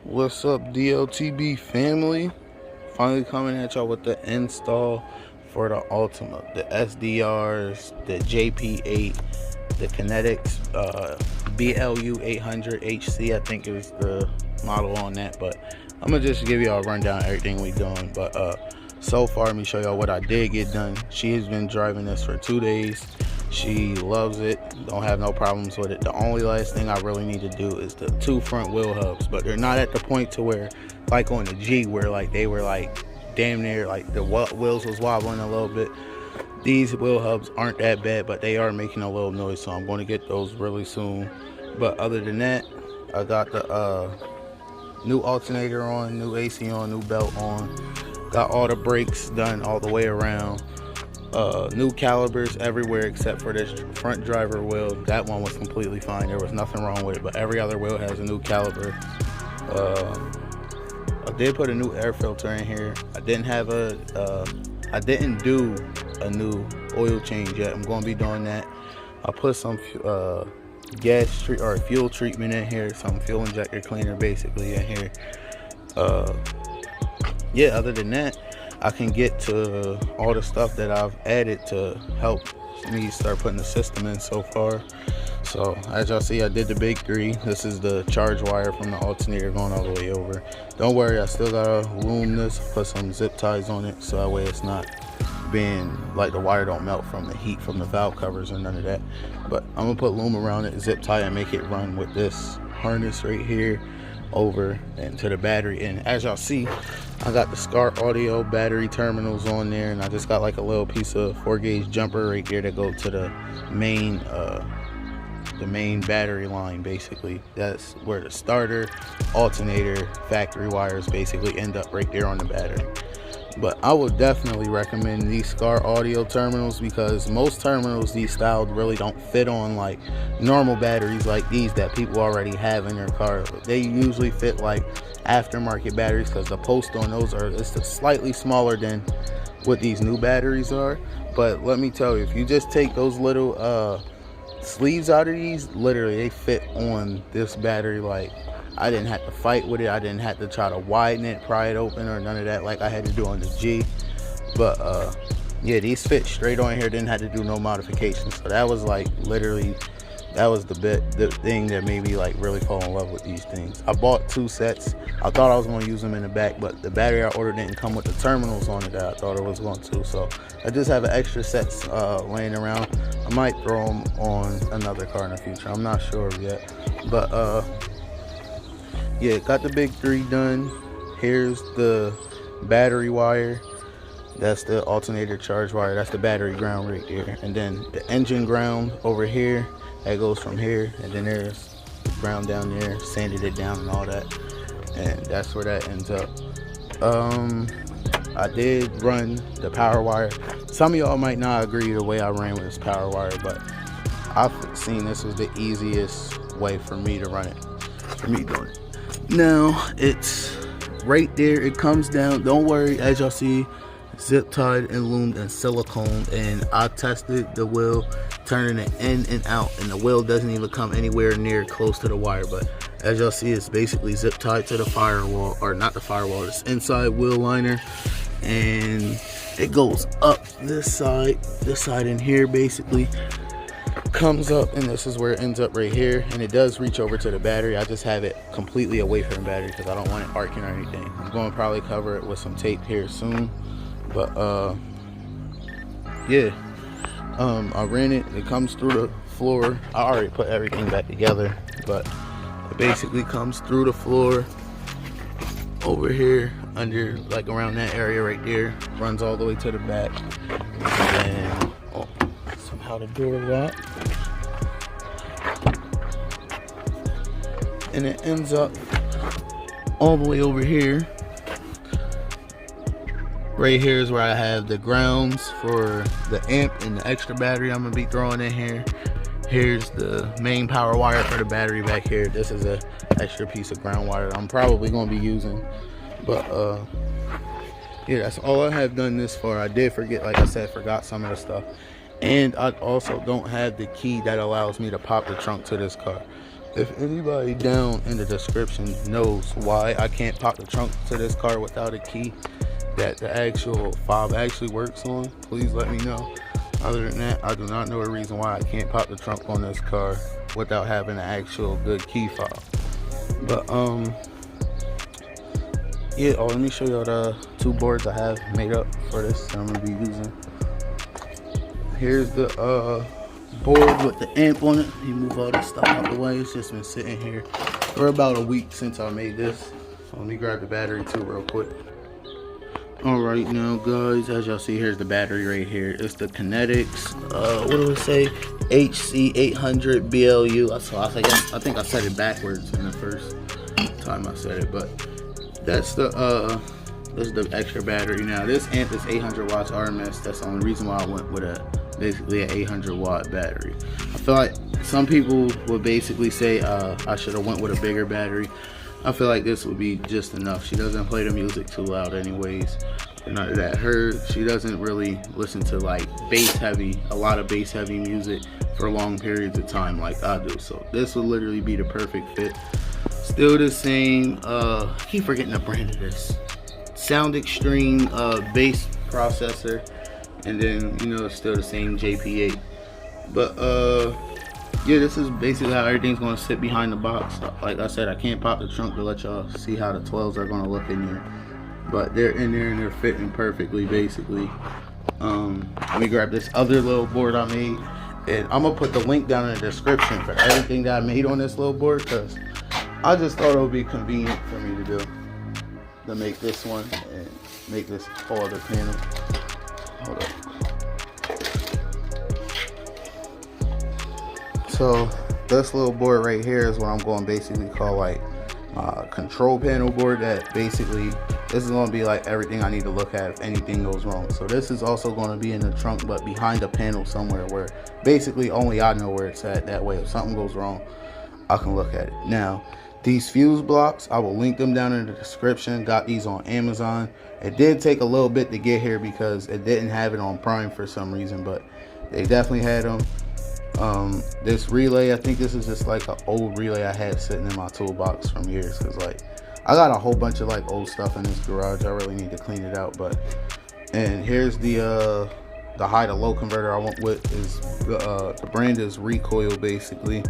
What's up, DLTB family? Finally coming at y'all with the install for the Altima, the Sdrs, the JP8, the Kinetics, BLU 800 HC. I think it was the model on that, but I'm gonna just give y'all a rundown of everything we doing. But so far, let me show y'all what I did get done. She has been driving this for 2 days. She loves it, don't have no problems with it. The only last thing I really need to do is the 2 front wheel hubs, but they're not at the point to where, like on the G, where like they were like damn near like the wheels was wobbling a little bit. These wheel hubs aren't that bad, but they are making a little noise, so I'm going to get those really soon. But other than that, I got the new alternator on, new AC on, new belt on, got all the brakes done all the way around. New calipers everywhere except for this front driver wheel. That one was completely fine, there was nothing wrong with it, but every other wheel has a new caliper. I did put a new air filter in here. I didn't do a new oil change yet. I'm going to be doing that. I put some fuel treatment in here, some fuel injector cleaner basically in here. Yeah, other than that, I can get to all the stuff that I've added to help me start putting the system in so far. So as y'all see, I did the big 3. This is the charge wire from the alternator going all the way over. Don't worry, I still gotta loom this, put some zip ties on it so that way it's not being like the wire don't melt from the heat from the valve covers and none of that. But I'm gonna put loom around it, zip tie, and make it run with this harness right here over into the battery. And as y'all see, I got the SCAR audio battery terminals on there, and I just got like a little piece of 4-gauge jumper right there to go to the main battery line. Basically that's where the starter, alternator, factory wires basically end up, right there on the battery. But I would definitely recommend these SCAR audio terminals because most terminals these styles really don't fit on like normal batteries like these that people already have in their car. They usually fit like aftermarket batteries because the post on those are slightly smaller than what these new batteries are. But let me tell you, if you just take those little sleeves out of these, literally they fit on this battery. Like, I didn't have to fight with it, I didn't have to try to widen it, pry it open, or none of that like I had to do on the G. But yeah, these fit straight on here, didn't have to do no modifications. So that was like literally, that was the thing that made me like really fall in love with these things. I bought 2 sets. I thought I was going to use them in the back, but the battery I ordered didn't come with the terminals on it that I thought it was going to. So I just have an extra sets laying around. I might throw them on another car in the future, I'm not sure yet. But yeah, got the big 3 done. Here's the battery wire, that's the alternator charge wire, that's the battery ground right there, and then the engine ground over here, that goes from here, and then there's ground down there, sanded it down and all that, and that's where that ends up. I did run the power wire. Some of y'all might not agree the way I ran with this power wire, but I've seen this was the easiest way for me to run it, for me doing it. Now it's right there, it comes down, don't worry, as y'all see, zip tied and loomed and silicone, and I tested the wheel turning it in and out, and the wheel doesn't even come anywhere near close to the wire. But as y'all see, it's basically zip tied to the firewall, or not the firewall, it's inside wheel liner, and it goes up this side in here, basically comes up, and this is where it ends up right here, and it does reach over to the battery. I just have it completely away from the battery because I don't want it arcing or anything. I'm going to probably cover it with some tape here soon. But yeah, I ran it, it comes through the floor. I already put everything back together, but it basically comes through the floor over here under, like around that area right there, runs all the way to the back, and somehow the door locked, and it ends up all the way over here. Right here is where I have the grounds for the amp and the extra battery I'm gonna be throwing in here. Here's the main power wire for the battery back here. This is a extra piece of ground wire that I'm probably gonna be using. But yeah, that's all I have done this far. I did forget, like I said, forgot some of the stuff. And I also don't have the key that allows me to pop the trunk to this car. If anybody down in the description knows why I can't pop the trunk to this car without a key that the actual fob actually works on, please let me know. Other than that, I do not know a reason why I can't pop the trunk on this car without having an actual good key fob. But yeah, let me show y'all the two boards I have made up for this that I'm gonna be using. Here's the board with the amp on it. You move all this stuff out the way. It's just been sitting here for about a week since I made this. So let me grab the battery too real quick. Alright now guys, as y'all see, here's the battery right here. It's the Kinetics, what do we say? HC800 BLU. I think I said it backwards in the first time I said it, but that's the this is the extra battery. Now this amp is 800 watts RMS. That's the only reason why I went with basically an 800 watt battery. I feel like some people would basically say I should have went with a bigger battery. I feel like this would be just enough. She doesn't play the music too loud anyways. None of that. She doesn't really listen to like a lot of bass heavy music for long periods of time like I do. So this would literally be the perfect fit. Still the same, I keep forgetting the brand of this. Sound Extreme bass processor. And then, you know, it's still the same JP8. But yeah, this is basically how everything's gonna sit behind the box. Like I said, I can't pop the trunk to let y'all see how the 12s are gonna look in here, but they're in there and they're fitting perfectly basically. Let me grab this other little board I made, and I'm gonna put the link down in the description for everything that I made on this little board, because I just thought it would be convenient for me to make this one and make this whole other panel. Hold up. So this little board right here is what I'm going to basically call like control panel board. That basically, this is going to be like everything I need to look at if anything goes wrong. So this is also going to be in the trunk, but behind a panel somewhere where basically only I know where it's at. That way if something goes wrong, I can look at it. Now these fuse blocks, I will link them down in the description. Got these on Amazon. It did take a little bit to get here because it didn't have it on Prime for some reason, but they definitely had them. This relay, I think this is just like an old relay I had sitting in my toolbox from years, because like I got a whole bunch of like old stuff in this garage. I really need to clean it out. But and here's the high to low converter I went with. Is the brand is Recoil basically.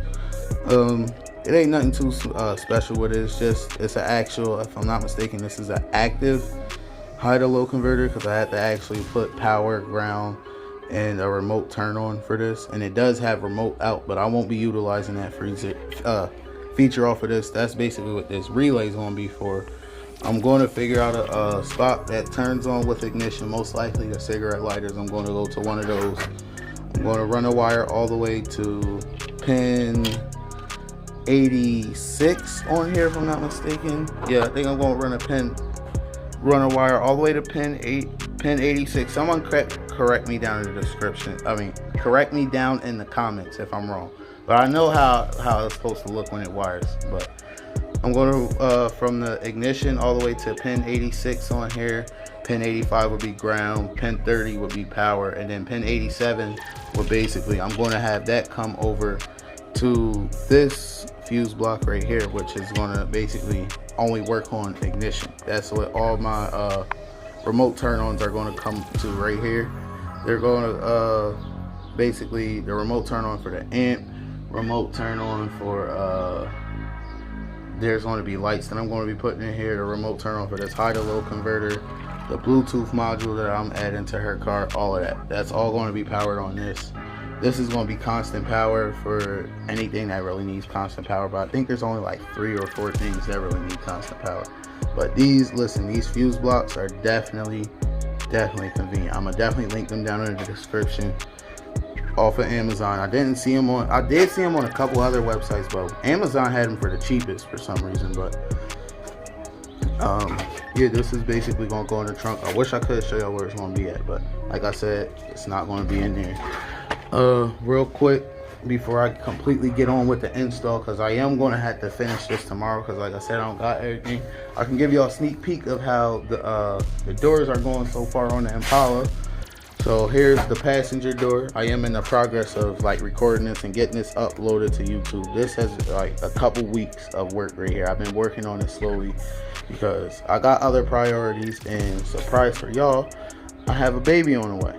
It ain't nothing too special with it. It's an actual, if I'm not mistaken, this is an active high to low converter, because I had to actually put power, ground, and a remote turn on for this. And it does have remote out, but I won't be utilizing that feature off of this. That's basically what this relay is going to be for. I'm going to figure out a spot that turns on with ignition, most likely the cigarette lighters. I'm going to go to one of those. I'm going to run a wire all the way to pin 86 on here, if I'm not mistaken. Yeah, I think I'm going to run a wire all the way to pin 86. Someone correct me down in the description. Correct me down in the comments if I'm wrong. But I know how it's supposed to look when it wires. But I'm going to from the ignition all the way to pin 86 on here. Pin 85 would be ground, pin 30 would be power, and then pin 87 would basically, I'm going to have that come over to this fuse block right here, which is going to basically only work on ignition. That's what all my remote turn-ons are going to come to right here. They're going to basically the remote turn-on for the amp, remote turn-on for there's going to be lights that I'm going to be putting in here, the remote turn-on for this high to low converter, the Bluetooth module that I'm adding to her car, all of that. That's all going to be powered on this. This is going to be constant power for anything that really needs constant power, but I think there's only like 3 or 4 things that really need constant power. But these fuse blocks are definitely convenient. I'm gonna definitely link them down in the description off of Amazon. I did see them on a couple other websites, but Amazon had them for the cheapest for some reason. But yeah, this is basically gonna go in the trunk. I wish I could show y'all where it's gonna be at, but like I said, it's not gonna be in there. Real quick before I completely get on with the install, because I am going to have to finish this tomorrow, because like I said, I don't got everything. I can give y'all a sneak peek of how the doors are going so far on the Impala. So here's the passenger door. I am in the progress of like recording this and getting this uploaded to YouTube. This has like a couple weeks of work right here. I've been working on it slowly because I got other priorities, and surprise for y'all, I have a baby on the way.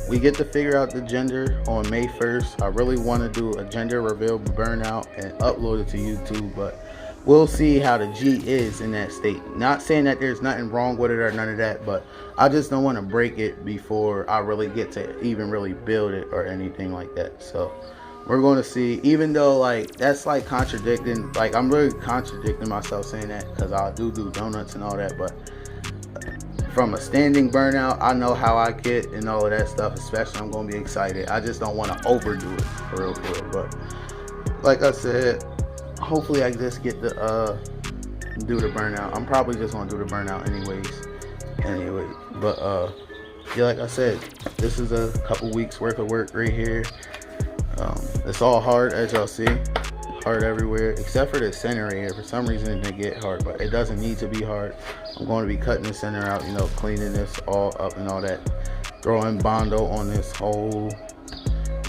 We get to figure out the gender on May 1st. I really want to do a gender reveal burnout and upload it to YouTube, but we'll see how the G is in that state. Not saying that there's nothing wrong with it or none of that, but I just don't want to break it before I really get to even really build it or anything like that. So we're going to see, even though like that's like contradicting, like I'm really contradicting myself saying that because I do donuts and all that, but from a standing burnout, I know how I get and all of that stuff, especially I'm going to be excited. I just don't want to overdo it for real. But like I said, hopefully I just get to do the burnout. I'm probably just going to do the burnout anyway. But yeah, like I said, this is a couple weeks worth of work right here. It's all hard, as y'all see. Hard everywhere except for the center here. For some reason it didn't get hard, but it doesn't need to be hard. I'm going to be cutting the center out, you know, cleaning this all up and all that, throwing Bondo on this whole,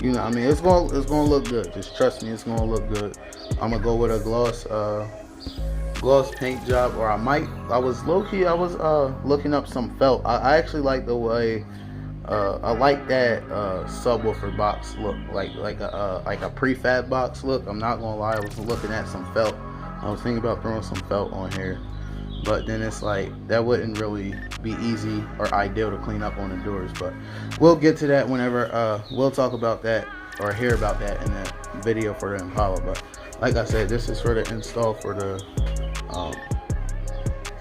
you know, I mean, it's going to look good. Just trust me, it's going to look good. I'm gonna go with a gloss paint job, or I was low-key looking up some felt. I actually like the way I like that subwoofer box look, like a prefab box look. I'm not gonna lie, I was looking at some felt. I was thinking about throwing some felt on here, but then it's like that wouldn't really be easy or ideal to clean up on the doors. But we'll get to that whenever we'll talk about that or hear about that in that video for the Impala. But like I said, this is for the install for the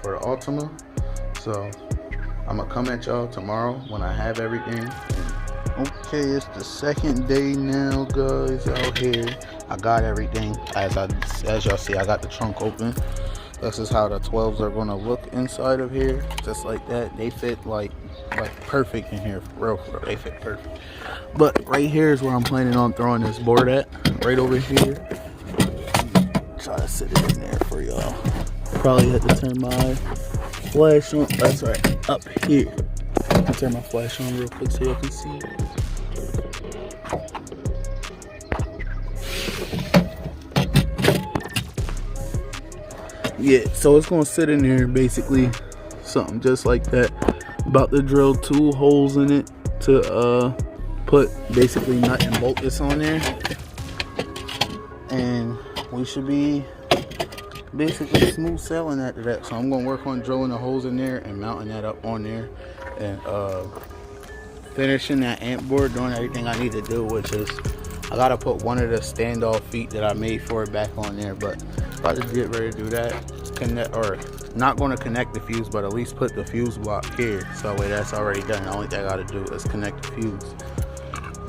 Altima. So I'm gonna come at y'all tomorrow when I have everything. And okay, it's the second day now, guys, out here. I got everything. As y'all see, I got the trunk open. This is how the 12s are gonna look inside of here, just like that. They fit like perfect in here, for real. They fit perfect. But right here is where I'm planning on throwing this board at, right over here. Try to sit it in there for y'all. Probably have to turn my flash on. That's right, up here. I'll turn my flash on real quick so y'all can see. Yeah, so it's gonna sit in there basically, something just like that. About to drill 2 holes in it to put basically nut and bolt this on there, and we should be basically smooth sailing after that. So I'm gonna work on drilling the holes in there and mounting that up on there, and finishing that amp board, doing everything I need to do, which is I gotta put one of the standoff feet that I made for it back on there. But about to get ready to do that. Connect, or not going to connect the fuse, but at least put the fuse block here, so that way that's already done. The only thing I gotta do is connect the fuse.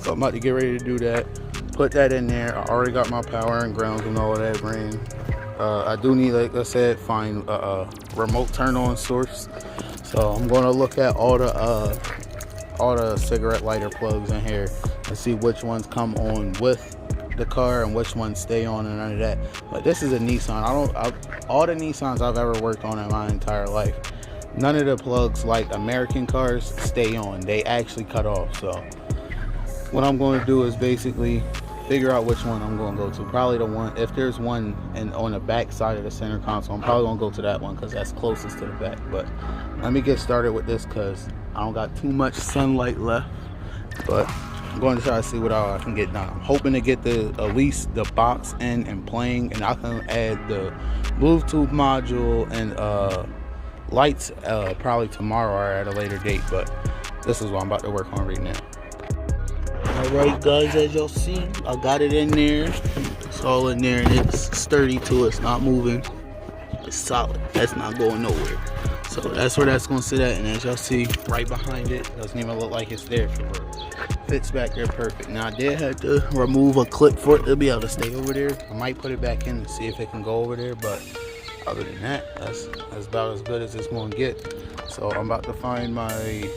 So I'm about to get ready to do that, put that in there. I already got my power and grounds and all of that ran. I do need, like I said, find a remote turn on source. So I'm going to look at all the cigarette lighter plugs in here and see which ones come on with the car and which ones stay on and none of that. But this is a Nissan. All the Nissans I've ever worked on in my entire life, none of the plugs like American cars stay on. They actually cut off. So what I'm going to do is basically figure out which one I'm going to go to. Probably the one, if there's one on the back side of the center console, I'm probably going to go to that one because that's closest to the back. But let me get started with this because I don't got too much sunlight left. But I'm going to try to see what all I can get done. I'm hoping to get at least the box in and playing, and I can add the Bluetooth module and lights probably tomorrow or at a later date. But this is what I'm about to work on right now. Alright guys, as y'all see, I got it in there. It's all in there and it's sturdy too. It's not moving. It's solid. That's not going nowhere. So that's where that's going to sit at, and as y'all see, right behind it, doesn't even look like it's there for real. Fits back there perfect. Now I did have to remove a clip for it to be able to stay over there. I might put it back in to see if it can go over there, but other than that, that's about as good as it's going to get. So I'm about to find my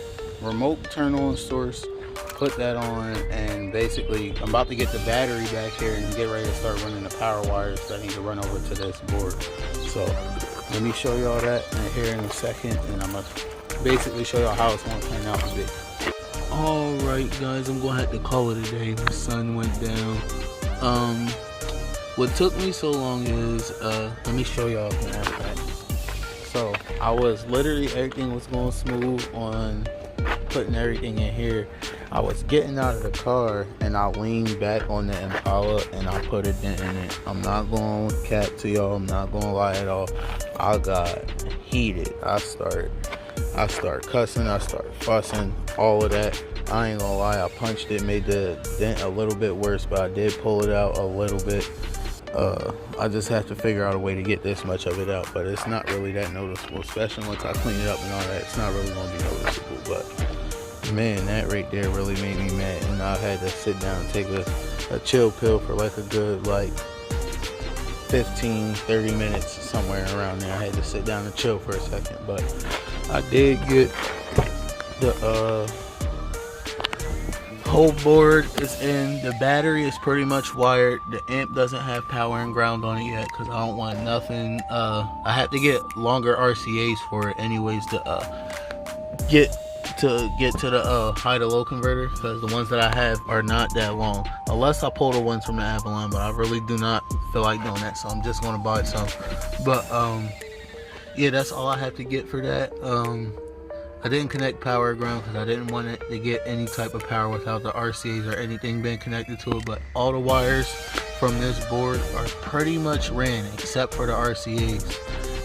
remote turn on source, put that on, and basically I'm about to get the battery back here and get ready to start running the power wires that I need to run over to this board. So let me show y'all that here in a second, and I'm gonna basically show y'all how it's gonna turn out a bit. All Alright guys, I'm gonna have to call it a day. The sun went down. What took me so long is let me show y'all. So I was literally, everything was going smooth on putting everything in here. I was getting out of the car and I leaned back on the Impala and I put a dent in it. I'm not going to cap to y'all, I'm not going to lie at all. I got heated. I start cussing, I start fussing, all of that. I ain't gonna lie, I punched it, made the dent a little bit worse, but I did pull it out a little bit. I just have to figure out a way to get this much of it out, but it's not really that noticeable, especially once I clean it up and all that. It's not really gonna be noticeable, but man, that right there really made me mad, and I had to sit down and take a chill pill for like a good 15-30 minutes, somewhere around there. I had to sit down and chill for a second, but I did get the whole board is in. The battery is pretty much wired. The amp doesn't have power and ground on it yet because I don't want nothing. I had to get longer RCAs for it anyways to get to the high to low converter, because the ones that I have are not that long, unless I pull the ones from the Avalon, but I really do not feel like doing that, so I'm just going to buy some. But yeah, that's all I have to get for that. I didn't connect power or ground because I didn't want it to get any type of power without the RCAs or anything being connected to it, but all the wires from this board are pretty much ran except for the RCAs.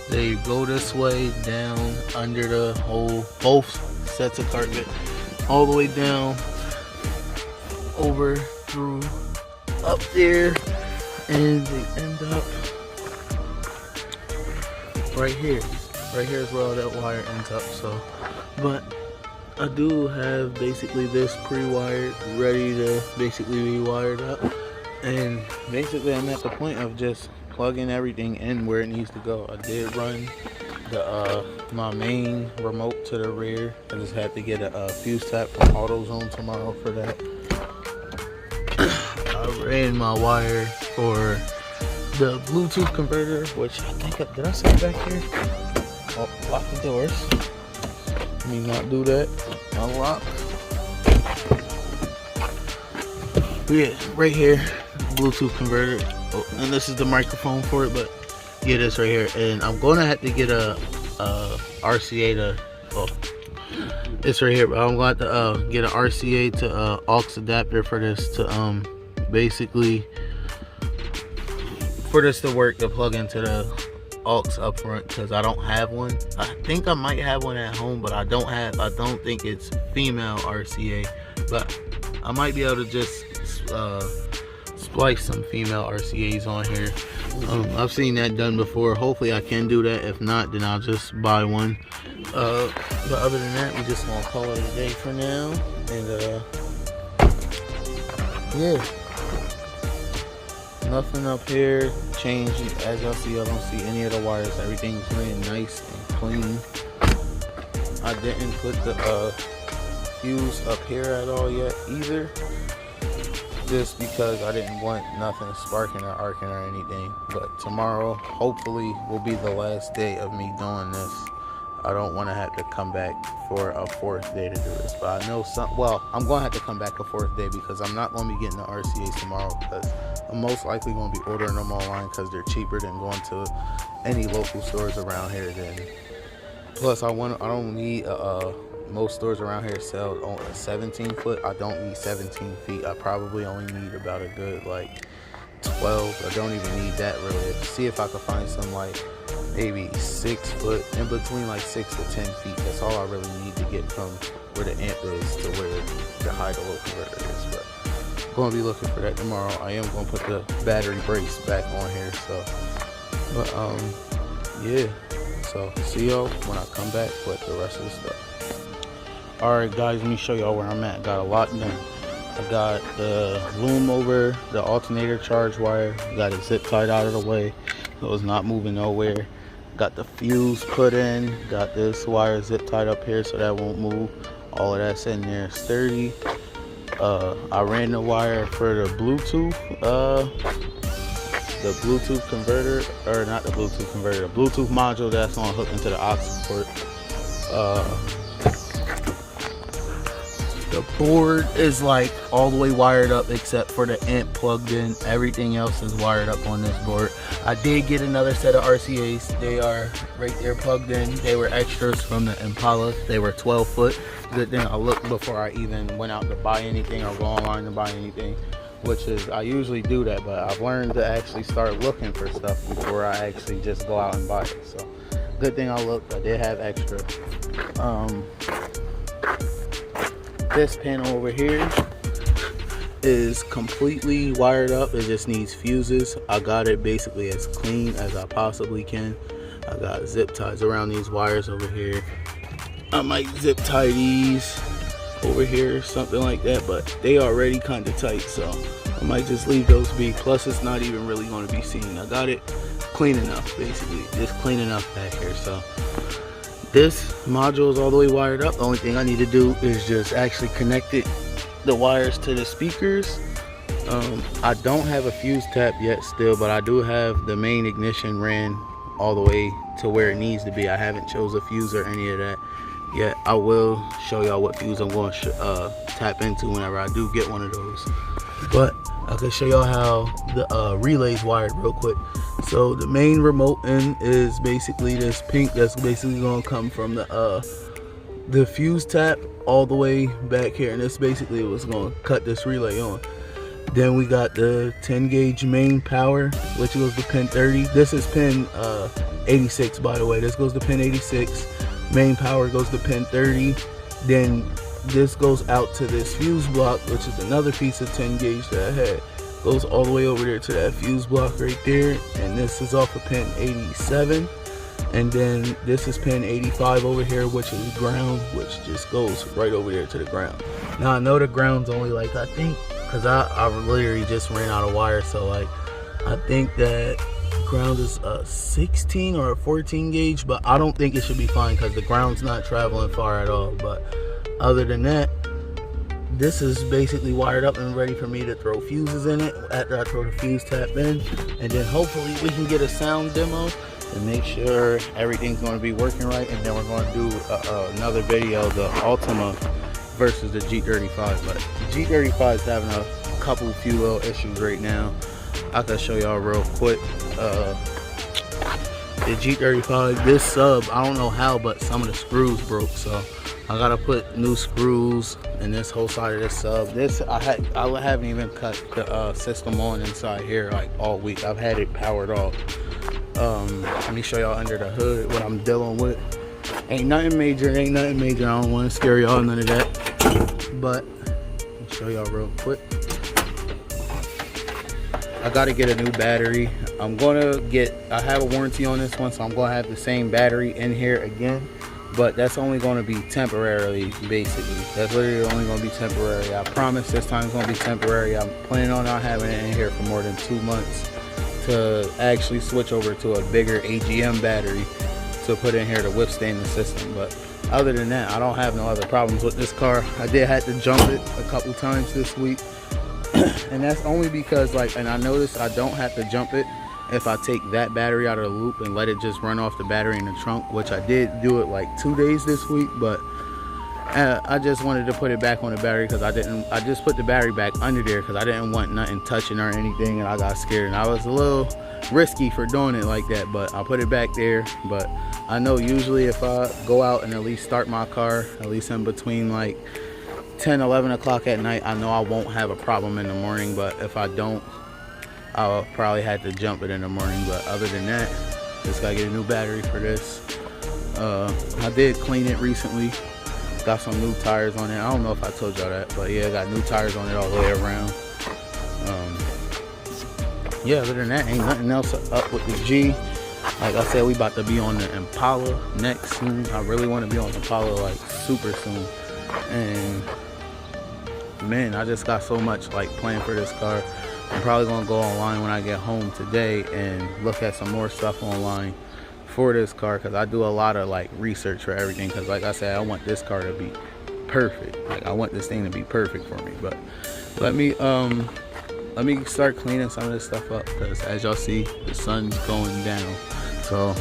They go this way down under the whole, both sets of carpet, all the way down over through up there, and they end up right here. Right here is where all that wire ends up. So, but I do have basically this pre-wired, ready to basically be wired up, and basically I'm at the point of just plugging everything in where it needs to go. I did run the my main remote to the rear. I just had to get a fuse tap from AutoZone tomorrow for that. I ran my wire for the Bluetooth converter, which I think did I set it back here? Oh, lock the doors. Let me not do that. Unlock. Yeah, right here, Bluetooth converter. Oh, and this is the microphone for it, but yeah, this right here. And I'm gonna have to get a RCA to. Oh, it's right here, but I'm going to get an RCA to aux adapter for this to basically for this to work, to plug into the aux up front, because I don't have one. I think I might have one at home, but I don't think it's female RCA, but I might be able to just splice some female RCAs on here. I've seen that done before. Hopefully I can do that. If not, then I'll just buy one. But other than that, we just gonna call it a day for now. And yeah, nothing up here changed. As y'all see, I don't see any of the wires. Everything's ran nice and clean. I didn't put the fuse up here at all yet either, just because I didn't want nothing sparking or arcing or anything. But tomorrow hopefully will be the last day of me doing this. I don't want to have to come back for a fourth day to do this, but I know I'm going to have to come back a fourth day, because I'm not going to be getting the RCAs tomorrow, because I'm most likely going to be ordering them online because they're cheaper than going to any local stores around here. Plus I don't need most stores around here sell on a 17 foot. I don't need 17 feet. I probably only need about a good 12. I don't even need that really. See if I can find some maybe 6 foot, in between 6 to 10 feet. That's all I really need to get from where the amp is to where the high to low converter is. But I'm going to be looking for that tomorrow. I am going to put the battery brace back on here. So, but yeah. So see y'all when I come back with the rest of the stuff. Alright guys, let me show y'all where I'm at. Got a lot done. I got the loom over the alternator charge wire. Got it zip tied out of the way so it's not moving nowhere. Got the fuse put in. Got this wire zip tied up here so that won't move. All of that's in there sturdy. I ran the wire for the Bluetooth converter, or not the Bluetooth converter, the Bluetooth module that's on hook into the aux port. The board is like all the way wired up except for the amp plugged in. Everything else is wired up on this board. I did get another set of RCAs. They are right there plugged in. They were extras from the Impala. They were 12 foot. Good thing I looked before I even went out to buy anything or go online to buy anything, which is, I usually do that, but I've learned to actually start looking for stuff before I actually just go out and buy it. So good thing I looked. I did have extra. This panel over here is completely wired up. It just needs fuses. I got it basically as clean as I possibly can. I got zip ties around these wires over here. I might zip tie these over here, something like that, but they are already kind of tight, so I might just leave those be. Plus it's not even really going to be seen. I got it clean enough, basically just clean enough back here. So this module is all the way wired up. The only thing I need to do is just actually connect the wires to the speakers. I don't have a fuse tap yet still, but I do have the main ignition ran all the way to where it needs to be. I haven't chose a fuse or any of that yet. I will show y'all what fuse I'm going to tap into whenever I do get one of those. But I can show y'all how the relay's wired real quick. So the main remote end is basically this pink that's basically going to come from the fuse tap all the way back here, and this basically was going to cut this relay on. Then we got the 10 gauge main power, which goes to pin 30. This is pin 86, by the way. This goes to pin 86. Main power goes to pin 30. Then this goes out to this fuse block, which is another piece of 10 gauge that I had. Goes all the way over there to that fuse block right there, and this is off of pin 87. And then this is pin 85 over here, which is ground, which just goes right over there to the ground. Now I know the ground's only like, I think, because I literally just ran out of wire, so like I think that ground is a 16 or a 14 gauge, but I don't think it should be fine because the ground's not traveling far at all. But other than that, this is basically wired up and ready for me to throw fuses in it after I throw the fuse tap in, and then hopefully we can get a sound demo and make sure everything's going to be working right. And then we're going to do another video, the Altima versus the G35. But the G35 is having a few little issues right now. I can show y'all real quick. The G35, this sub, I don't know how, but some of the screws broke, so I gotta put new screws in this whole side of this sub. This I haven't even cut the system on inside here like all week. I've had it powered off. Let me show y'all under the hood what I'm dealing with. Ain't nothing major. I don't want to scare y'all, none of that. But I'll show y'all real quick. I gotta get a new battery. I have a warranty on this one, so I'm gonna have the same battery in here again, but that's only gonna be temporarily, basically. That's literally only gonna be temporary. I promise this time it's gonna be temporary. I'm planning on not having it in here for more than 2 months to actually switch over to a bigger AGM battery to put in here to withstand the system. But other than that, I don't have no other problems with this car. I did have to jump it a couple times this week. And that's only because, like, and I noticed I don't have to jump it if I take that battery out of the loop and let it just run off the battery in the trunk, which I did do it like 2 days this week. But I just wanted to put it back on the battery because I just put the battery back under there because I didn't want nothing touching or anything, and I got scared, and I was a little risky for doing it like that. But I put it back there. But I know usually if I go out and at least start my car, at least in between like 10-11 o'clock at night, I know I won't have a problem in the morning. But if I don't, I'll probably have to jump it in the morning. But other than that, just gotta get a new battery for this. I did clean it recently, got some new tires on it. I don't know if I told y'all that, but yeah, I got new tires on it all the way around. Yeah, other than that, ain't nothing else up with the G. Like I said, we about to be on the Impala next soon. I really want to be on the Impala like super soon. And man, I just got so much like planned for this car. I'm probably gonna go online when I get home today and look at some more stuff online for this car, because I do a lot of like research for everything, because like I said, I want this car to be perfect. Like I want this thing to be perfect for me. But let me start cleaning some of this stuff up, because as y'all see, the sun's going down. So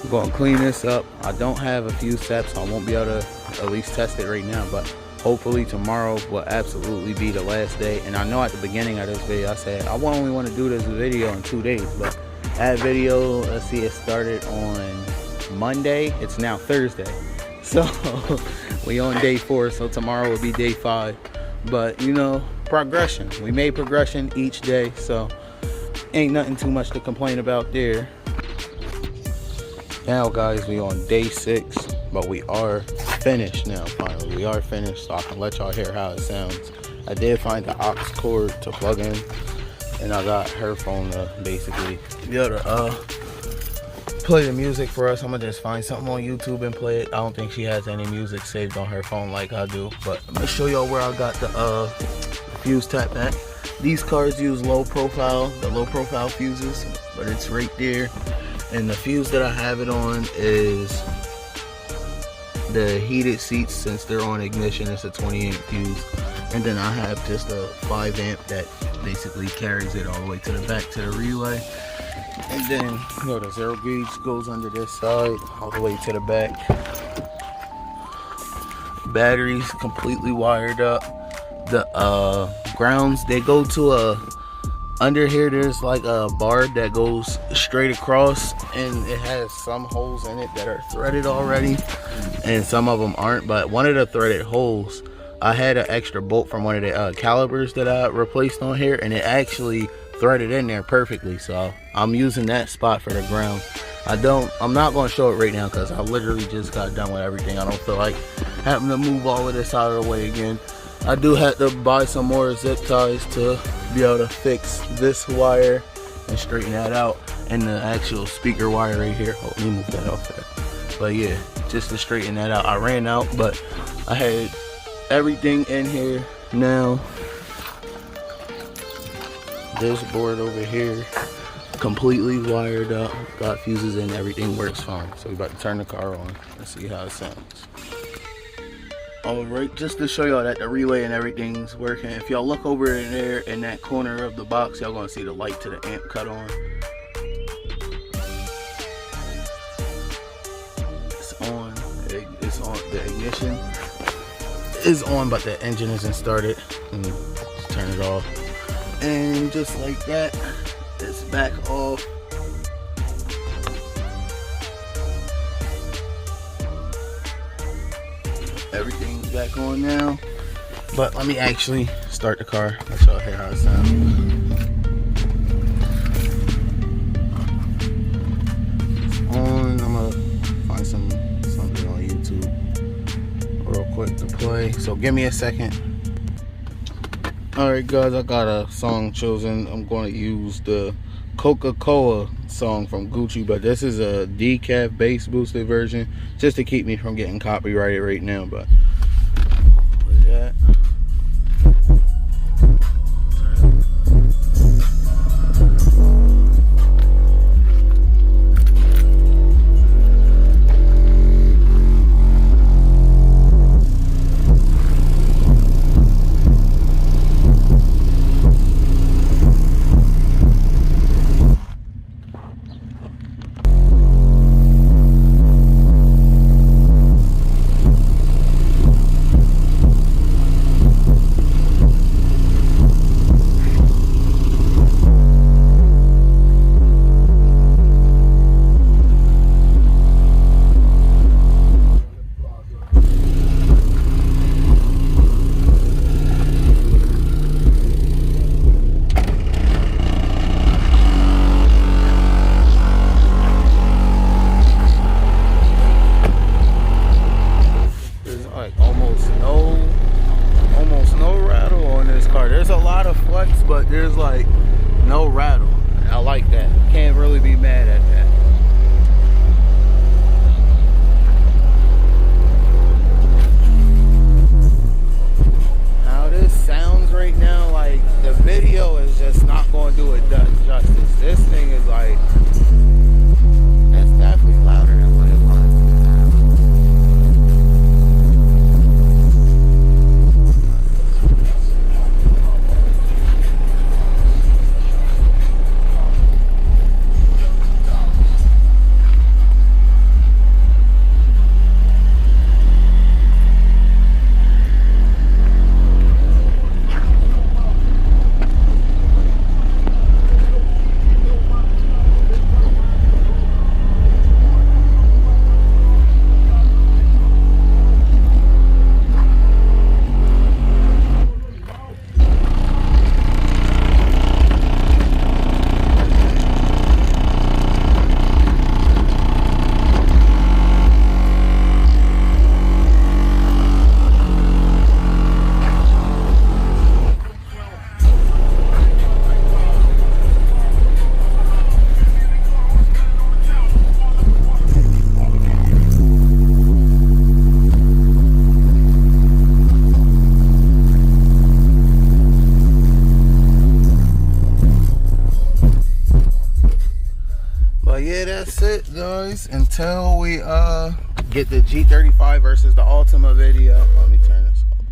I'm gonna clean this up. I don't have a fuse tap, so I won't be able to at least test it right now, but hopefully tomorrow will absolutely be the last day. And I know at the beginning of this video I said I only want to do this video in 2 days, but that video, let's see, it started on Monday. It's now Thursday, so we on day 4, so tomorrow will be day 5. But you know, progression, we made progression each day, so ain't nothing too much to complain about there. Now guys, we on day 6, but we are finished now. Finally, we are finished, so I can let y'all hear how it sounds. I did find the aux cord to plug in, and I got her phone to basically be able to play the music for us. I'm gonna just find something on YouTube and play it. I don't think she has any music saved on her phone like I do, but I'm gonna show y'all where I got the fuse tap at. These cars use the low profile fuses, but it's right there. And the fuse that I have it on is the heated seats. Since they're on ignition, it's a 20 amp fuse. And then I have just a 5 amp that basically carries it all the way to the back to the relay. And then, you know, the 0 gauge goes under this side all the way to the back. Batteries completely wired up. The grounds, they go to under here there's like a bar that goes straight across, and it has some holes in it that are threaded already and some of them aren't. But one of the threaded holes, I had an extra bolt from one of the calipers that I replaced on here, and it actually threaded in there perfectly, so I'm using that spot for the ground. I'm not going to show it right now because I literally just got done with everything. I don't feel like having to move all of this out of the way again. I do have to buy some more zip ties to be able to fix this wire and straighten that out, and the actual speaker wire right here. Oh, let me move that off there. But yeah, just to straighten that out. I ran out, but I had everything in here now. This board over here completely wired up, got fuses in, everything works fine. So we're about to turn the car on. Let's see how it sounds. Alright, just to show y'all that the relay and everything's working. If y'all look over in there in that corner of the box, y'all gonna see the light to the amp cut on. It's on. It's on. The ignition is on, but the engine isn't started. Just turn it off. And just like that, it's back off. Everything's back on now. But let me actually start the car. Let y'all hear how it sounds. It's on. I'm gonna find something on YouTube real quick to play. So give me a second. Alright guys, I got a song chosen. I'm going to use the Coca-Cola song from Gucci, but this is a decaf bass boosted version, just to keep me from getting copyrighted right now. But with that, that's it, guys. Until we get the G35 versus the Altima video. Let me turn this on.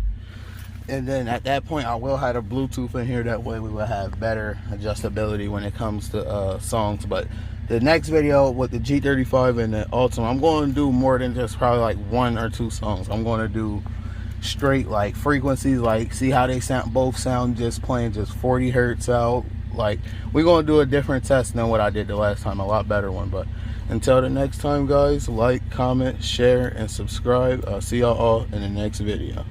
And then at that point, I will have a Bluetooth in here. That way we will have better adjustability when it comes to songs. But the next video with the G35 and the Altima, I'm going to do more than just probably like 1 or 2 songs. I'm going to do straight like frequencies, like see how they sound, both sound just playing just 40 hertz out. Like, we're going to do a different test than what I did the last time, a lot better one. But until the next time, guys, like, comment, share, and subscribe. I'll see y'all all in the next video.